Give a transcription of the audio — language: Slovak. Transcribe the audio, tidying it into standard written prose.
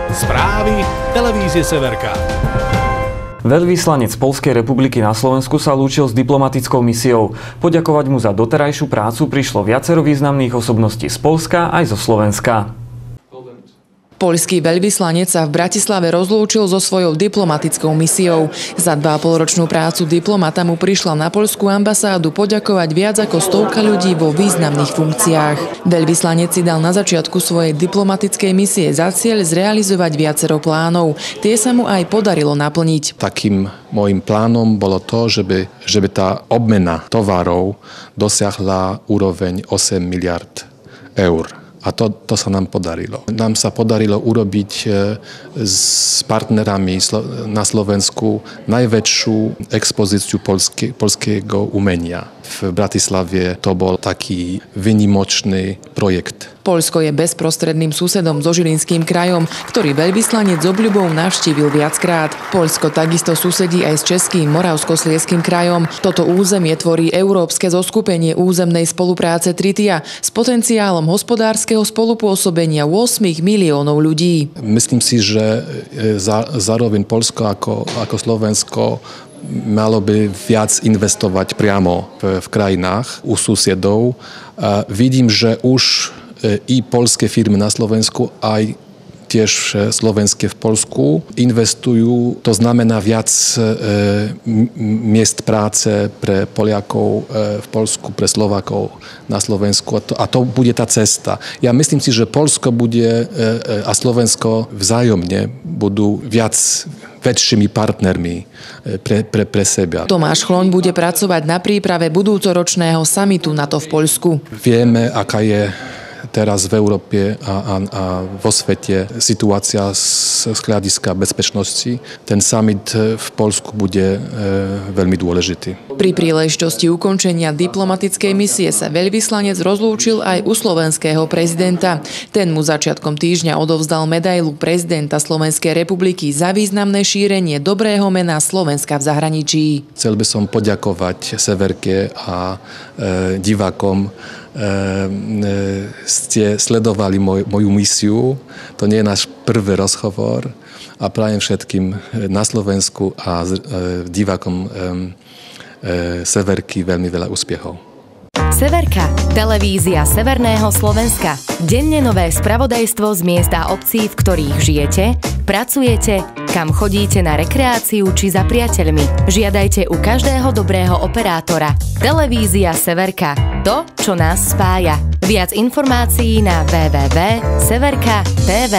Správy televízie Severka. Veľvyslanec Poľskej republiky na Slovensku sa lúčil s diplomatickou misiou. Poďakovať mu za doterajšiu prácu prišlo viacero významných osobností z Poľska aj zo Slovenska. Poľský veľvyslanec sa v Bratislave rozlúčil so svojou diplomatickou misiou. Za 2,5-ročnú prácu diplomata mu prišla na poľskú ambasádu poďakovať viac ako 100 ľudí vo významných funkciách. Veľvyslanec si dal na začiatku svojej diplomatickej misie za cieľ zrealizovať viacero plánov. Tie sa mu aj podarilo naplniť. Takým môjim plánom bolo to, že by tá obmena tovarov dosiahla úroveň 8 miliard eur. A to sa nám podarilo. Nám sa podarilo urobiť s partnerami na Slovensku najväčšiu expozíciu poľského umenia. V Bratislave to bol taký výnimočný projekt. Poľsko je bezprostredným susedom so Žilinským krajom, ktorý veľvyslanec s obľubou navštívil viackrát. Poľsko takisto susedí aj s Českým Moravskoslezským krajom. Toto územie tvorí Európske zoskupenie územnej spolupráce Tritia s potenciálom hospodárskeho spolupôsobenia 8 miliónov ľudí. Myslím si, že zároveň Poľsko ako Slovensko malo by viac investovať priamo v krajinách u susedov. Vidím, že už i poľské firmy na Slovensku, aj tiež slovenské v Poľsku investujú. To znamená viac miest práce pre Poliakov v Poľsku, pre Slovákov na Slovensku. A to bude tá cesta. Ja myslím si, že Poľsko bude a Slovensko vzájomne budú väčšími partnermi pre seba. Tomáš Chloň bude pracovať na príprave budúcoročného samitu NATO v Poľsku. Vieme, aká je teraz v Európe a vo svete situácia z hľadiska bezpečnosti. Ten summit v Poľsku bude veľmi dôležitý. Pri príležitosti ukončenia diplomatickej misie sa veľvyslanec rozlúčil aj u slovenského prezidenta. Ten mu začiatkom týždňa odovzdal medailu prezidenta Slovenskej republiky za významné šírenie dobrého mena Slovenska v zahraničí. Chcel by som poďakovať Severke a divákom. Ste sledovali moju misiu. To nie je náš prvý rozhovor a prajem všetkým na Slovensku a divákom Severky veľmi veľa úspechov. Severka, televízia Severného Slovenska. Denne nové spravodajstvo z miesta obcí, v ktorých žijete, pracujete, kam chodíte na rekreáciu či za priateľmi. Žiadajte u každého dobrého operátora. Televízia Severka. To, čo nás spája. Viac informácií na www.severka.tv.